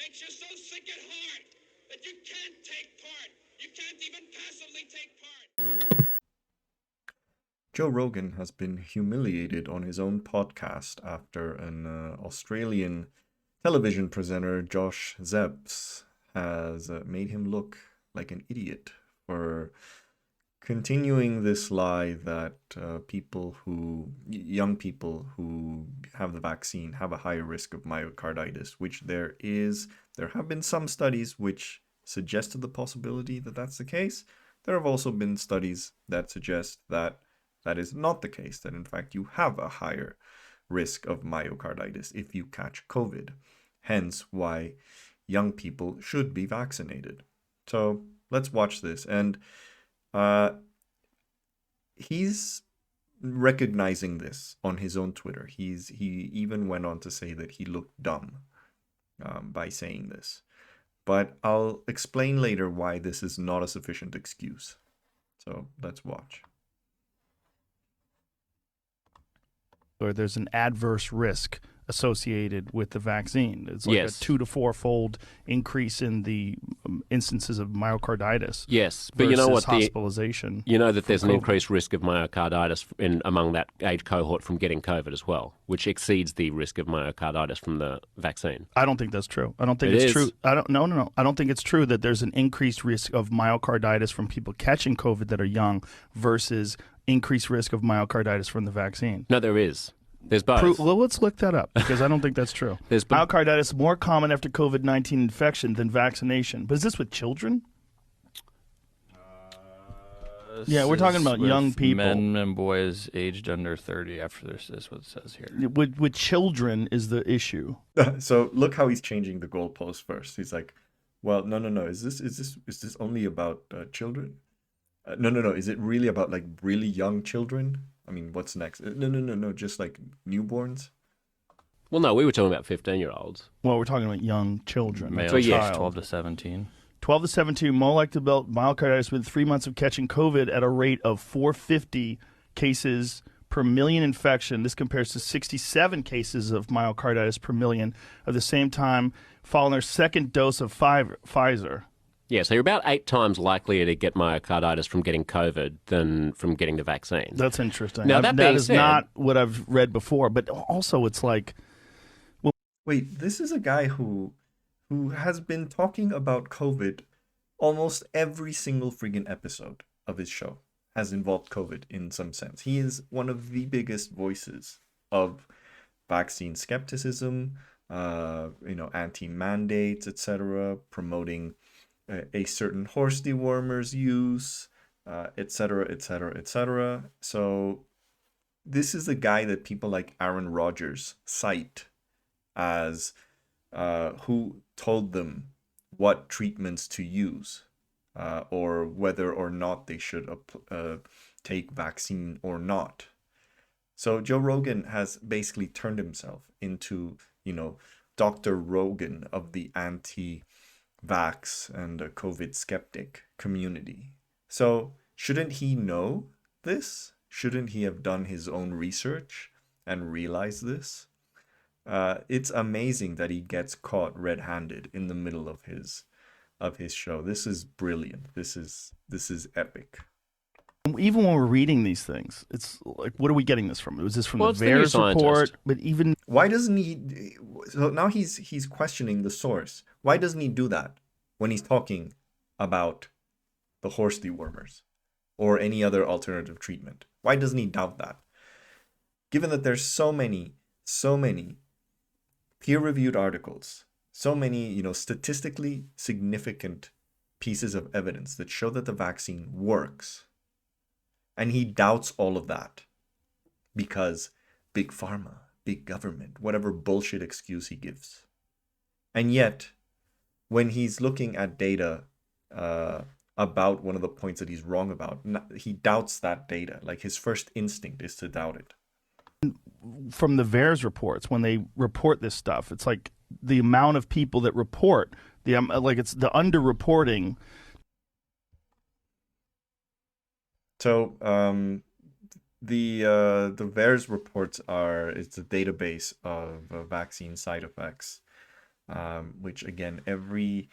makes you so sick at heart that you can't take part. You can't even passively take part. Joe Rogan has been humiliated on his own podcast after an Australian television presenter, Josh Zebs, has made him look like an idiot for continuing this lie that young people who have the vaccine have a higher risk of myocarditis, which there have been some studies which suggested the possibility that that's the case. There have also been studies that suggest that that is not the case, that in fact you have a higher risk of myocarditis if you catch COVID. Hence why young people should be vaccinated. So let's watch this. And he's recognizing this on his own Twitter. He even went on to say that he looked dumb by saying this. But I'll explain later why this is not a sufficient excuse. So let's watch. Or there's an adverse risk associated with the vaccine. It's like a 2 to 4-fold increase in the instances of myocarditis. Yes, but you know what? Hospitalization. You know that there's an COVID. increased risk of myocarditis among that age cohort from getting COVID as well, which exceeds the risk of myocarditis from the vaccine. I don't think that's true. I don't think it's true. No. I don't think it's true that there's an increased risk of myocarditis from people catching COVID that are young versus increased risk of myocarditis from the vaccine. No, there is. There's both. Well, let's look that up because I don't think that's true. Myocarditis more common after COVID-19 infection than vaccination. But is this with children? Yeah, we're talking about young people. Men and boys aged under 30 after this is what it says here. With children is the issue. So look how he's changing the goalpost first. He's like, well, no. Is this only about children? No. Is it really about like really young children? I mean, what's next? No. Just like newborns. Well, no, we were talking about 15-year-olds. Well, we're talking about young children. Male, So, yes. 12 to 17. 12 to 17 more likely to develop myocarditis within 3 months of catching COVID at a rate of 450 cases per million infection. This compares to 67 cases of myocarditis per million at the same time following their second dose of Pfizer. Yeah, so you're about 8 times likelier to get myocarditis from getting COVID than from getting the vaccine. That's interesting. Now, that is not what I've read before, but also it's like... Well, wait, this is a guy who has been talking about COVID almost every single friggin' episode of his show has involved COVID in some sense. He is one of the biggest voices of vaccine skepticism, anti-mandates, etc., promoting a certain horse dewormer's use, etc. So this is the guy that people like Aaron Rodgers cite as who told them what treatments to use or whether or not they should take vaccine or not. So Joe Rogan has basically turned himself into, Dr. Rogan of the anti-vax and COVID skeptic community. So shouldn't he know this? Shouldn't he have done his own research and realize this? It's amazing that he gets caught red-handed in the middle of his show. This is brilliant. This is epic. Even when we're reading these things, it's like, what are we getting this from? Was this from the VAERS report? But even why doesn't he? So now he's questioning the source. Why doesn't he do that when he's talking about the horse dewormers or any other alternative treatment? Why doesn't he doubt that? Given that there's so many peer-reviewed articles, so many, statistically significant pieces of evidence that show that the vaccine works. And he doubts all of that because big pharma, big government, whatever bullshit excuse he gives. And yet, when he's looking at data about one of the points that he's wrong about, he doubts that data. Like his first instinct is to doubt it. From the VAERS reports, when they report this stuff, it's like the amount of people that report, it's the underreporting. So the VAERS reports it's a database of vaccine side effects which again, every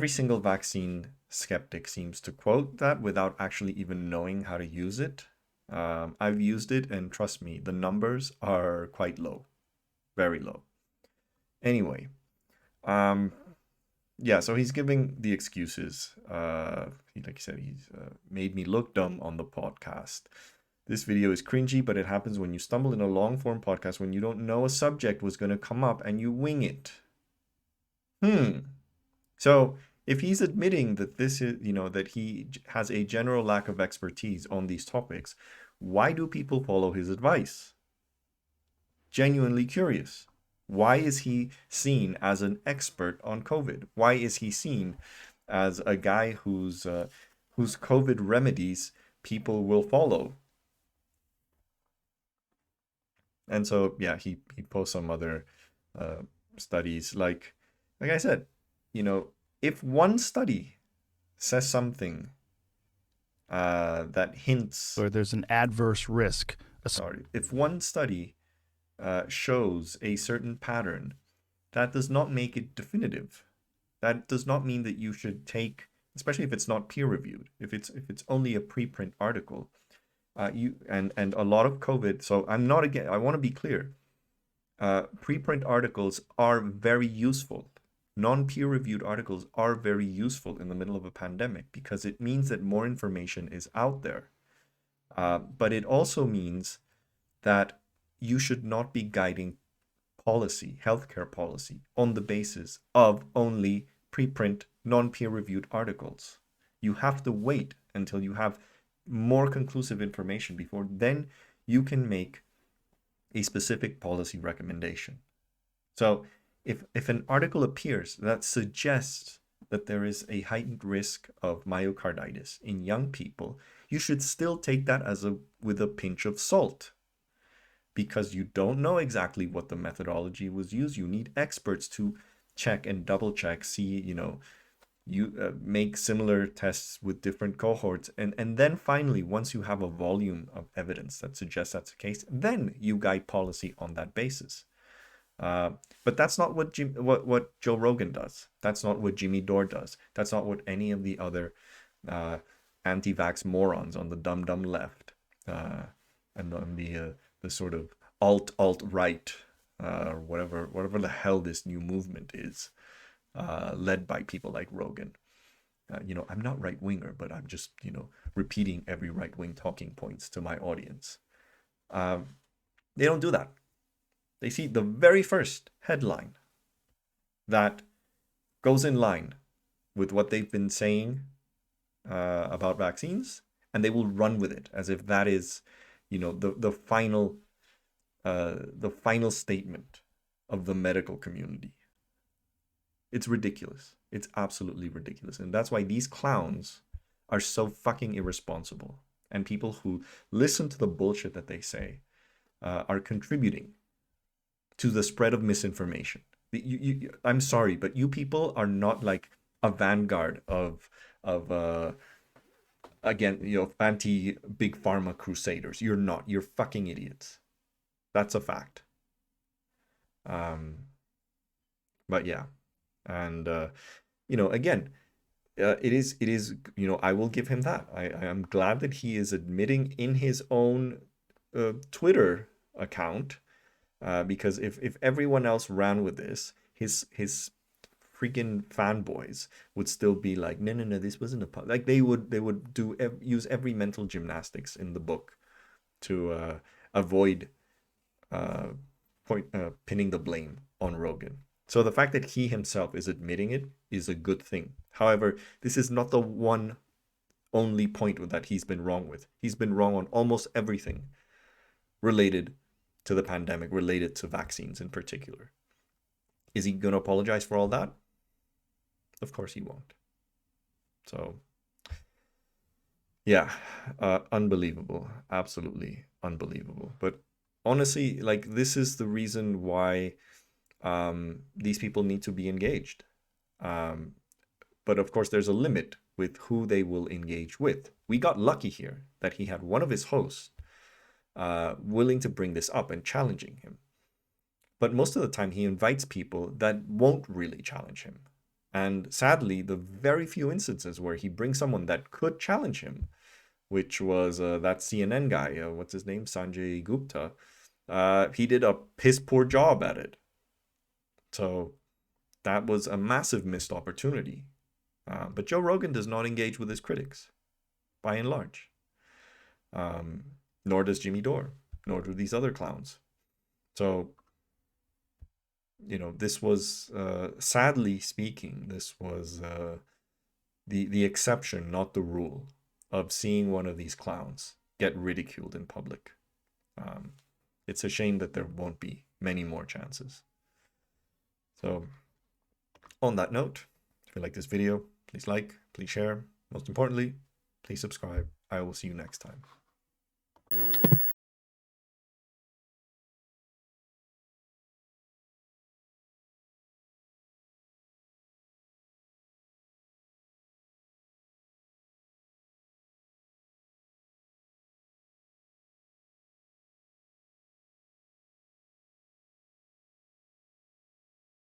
single vaccine skeptic seems to quote that without actually even knowing how to use it. I've used it, and trust me, the numbers are quite low, very low. Anyway, yeah, so he's giving the excuses. Like I said, he's made me look dumb on the podcast. This video is cringy, but it happens when you stumble in a long-form podcast when you don't know a subject was going to come up and you wing it. So if he's admitting that this is, that he has a general lack of expertise on these topics, why do people follow his advice? Genuinely curious. Why is he seen as an expert on COVID? Why is he seen as a guy whose COVID remedies people will follow? And so, yeah, he posts some other studies. Like I said, if one study says something that hints, Or there's an adverse risk. if one study shows a certain pattern, that does not make it definitive. That does not mean that you should take, especially if it's not peer reviewed, if it's only a preprint article, and a lot of COVID. So I'm not again. I want to be clear. Preprint articles are very useful. Non-peer reviewed articles are very useful in the middle of a pandemic because it means that more information is out there. But it also means that you should not be guiding policy, healthcare policy, on the basis of only preprint, non-peer reviewed articles. You have to wait until you have more conclusive information before then you can make a specific policy recommendation. So if an article appears that suggests that there is a heightened risk of myocarditis in young people, you should still take that with a pinch of salt, because you don't know exactly what the methodology was used. You need experts to check and double check, see, you make similar tests with different cohorts. And then finally, once you have a volume of evidence that suggests that's the case, then you guide policy on that basis. But that's not what Joe Rogan does. That's not what Jimmy Dore does. That's not what any of the other anti-vax morons on the dumb left and on the sort of alt-right, or whatever the hell this new movement is, led by people like Rogan. I'm not right-winger, but I'm just, repeating every right-wing talking points to my audience. They don't do that. They see the very first headline that goes in line with what they've been saying about vaccines, and they will run with it as if that is, the final statement of the medical community. It's ridiculous. It's absolutely ridiculous. And that's why these clowns are so fucking irresponsible. And people who listen to the bullshit that they say are contributing to the spread of misinformation. I'm sorry, but you people are not like a vanguard of again, anti-big pharma crusaders. You're not. You're fucking idiots. That's a fact. But yeah. And again, it is I will give him that. I am glad that he is admitting in his own Twitter account, because if everyone else ran with this, his freaking fanboys would still be like, no, this wasn't like they would use every mental gymnastics in the book to avoid pinning the blame on Rogan. So the fact that he himself is admitting it is a good thing. However, this is not the only point that he's been wrong with. He's been wrong on almost everything related to the pandemic, related to vaccines in particular. Is he going to apologize for all that? Of course he won't. So, yeah, unbelievable. Absolutely unbelievable. But honestly, like, this is the reason why these people need to be engaged. But of course, there's a limit with who they will engage with. We got lucky here that he had one of his hosts willing to bring this up and challenging him. But most of the time, he invites people that won't really challenge him. And sadly, the very few instances where he brings someone that could challenge him, which was that CNN guy, what's his name, Sanjay Gupta, he did a piss poor job at it. So that was a massive missed opportunity. But Joe Rogan does not engage with his critics, by and large. Nor does Jimmy Dore, nor do these other clowns. So, you know, this was, sadly speaking, this was the exception, not the rule, of seeing one of these clowns get ridiculed in public. It's a shame that there won't be many more chances. So, on that note, if you like this video, please like, please share. Most importantly, please subscribe. I will see you next time.